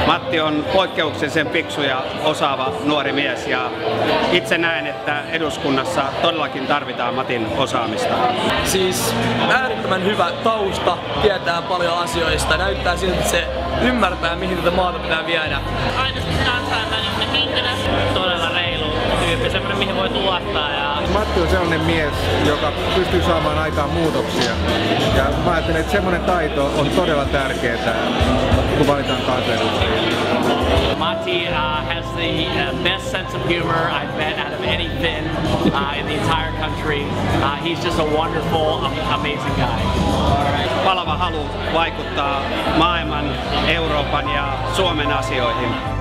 Matti on poikkeuksellisen fiksu ja osaava nuori mies ja itse näen, että eduskunnassa todellakin tarvitaan Matin osaamista. Siis äärettömän hyvä tausta, tietää paljon asioista, näyttää siltä, että se ymmärtää mihin tätä maata pitää viedä. Aidosti kansainvälinen henkilö, todella reilu tyyppi, semmoinen mihin voi luottaa. Matti on sellainen mies, joka pystyy saamaan aikaan muutoksia. Ja mä ajattelen, että semmoinen taito on todella tärkeää, kun valitaan kansanedustajia. Matti has the best sense of humor I've met out of any Finn in the entire country. He's just a wonderful, amazing guy. Palava halu vaikuttaa maailman, Euroopan ja Suomen asioihin.